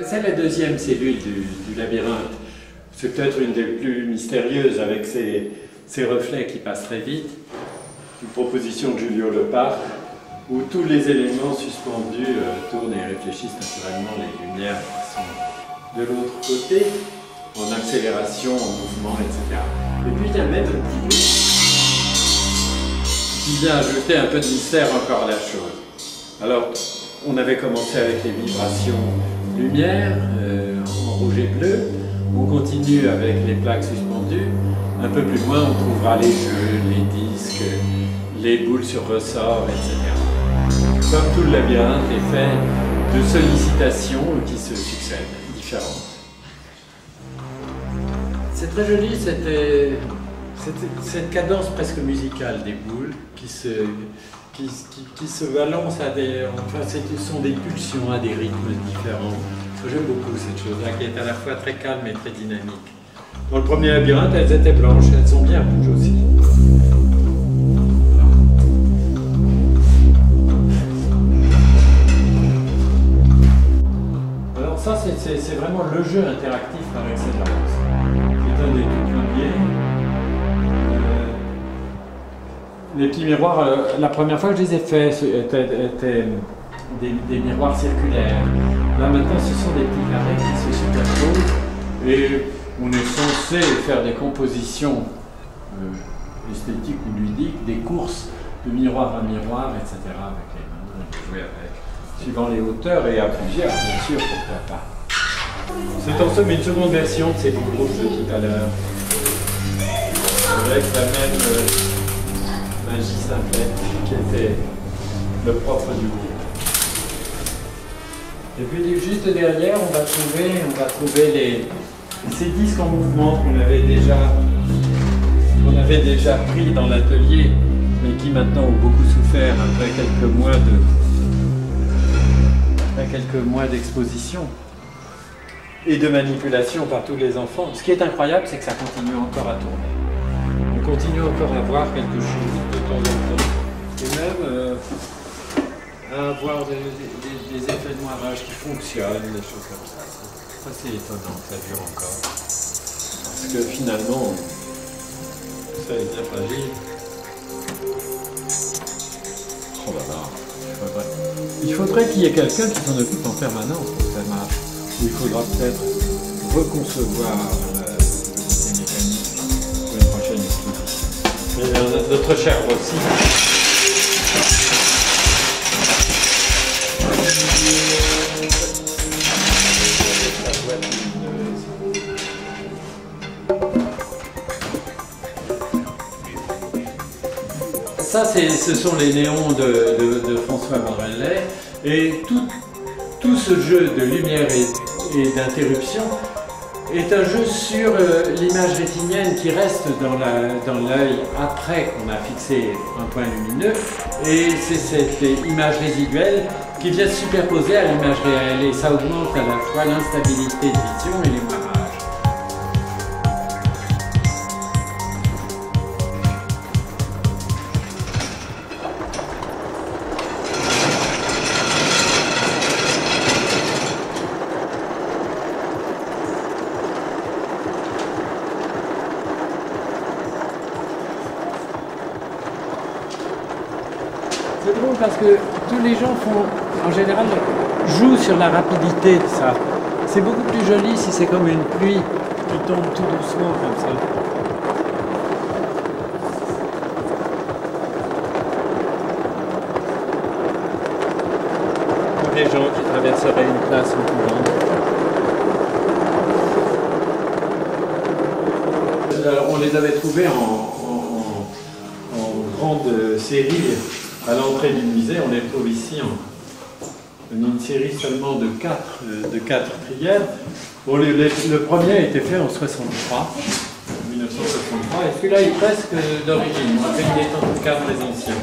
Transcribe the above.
C'est la deuxième cellule du labyrinthe. C'est peut-être une des plus mystérieuses avec ces reflets qui passent très vite. Une proposition de Giulio Lepard où tous les éléments suspendus tournent et réfléchissent naturellement les lumières qui sont de l'autre côté, en accélération, en mouvement, etc. Et puis il y a même un petit peu qui vient ajouter un peu de mystère encore à la chose. Alors, on avait commencé avec les vibrations lumière en rouge et bleu. On continue avec les plaques suspendues. Un peu plus loin, on trouvera les jeux, les disques, les boules sur ressort, etc. Comme tout le labyrinthe est fait de sollicitations qui se succèdent, différentes. C'est très joli, cette cadence presque musicale des boules qui se balancent à des... Enfin, ce sont des pulsions à des rythmes différents. J'aime beaucoup cette chose-là qui est à la fois très calme et très dynamique. Dans le premier labyrinthe, elles étaient blanches, elles sont bien rouges aussi. Alors ça, c'est vraiment le jeu interactif par excellence. C'est un des tout premiers. Les petits miroirs, la première fois que je les ai faits, étaient des miroirs circulaires. Là maintenant, ce sont des petits carrés qui se superposent et on est censé faire des compositions esthétiques ou ludiques, des courses de miroir à miroir, etc. avec les mains, on peut jouer avec. suivant les hauteurs et à plusieurs, bien sûr, pourquoi pas. C'est en somme une seconde version de ces lignes rouges de tout à l'heure, avec la même magie simplette qui était le propre du groupe. Et puis juste derrière, on va trouver ces disques en mouvement qu'on avait déjà pris dans l'atelier, mais qui maintenant ont beaucoup souffert après quelques mois d'exposition et de manipulation par tous les enfants. Ce qui est incroyable, c'est que ça continue encore à tourner. On continue encore à voir quelque chose de temps en temps, et même à avoir des effets de noirage qui fonctionnent, des choses comme ça. Ça, c'est étonnant que ça dure encore. Parce que finalement, ça est bien fragile. Oh là là, il faudrait qu'il y ait quelqu'un qui s'en occupe en permanence pour que ça marche. Ou il faudra peut-être reconcevoir les mécanismes pour une prochaine exposition. Mais notre cher Rossi. Ça, ce sont les néons de François Morellet, et tout ce jeu de lumière et d'interruption est un jeu sur l'image rétinienne qui reste dans l'œil après qu'on a fixé un point lumineux, et c'est cette image résiduelle qui vient se superposer à l'image réelle, et ça augmente à la fois l'instabilité de vision et les moirages. C'est drôle parce que tous les gens en général, jouent sur la rapidité de ça. C'est beaucoup plus joli si c'est comme une pluie qui tombe tout doucement comme ça. Pour les gens qui traverseraient une place en courant. On les avait trouvés en grande série à l'entrée du musée. On les trouve ici en une série seulement de 4 trières. Bon, le premier a été fait en 1963, et celui-là est presque d'origine. On a fait des temps de 4 très anciens.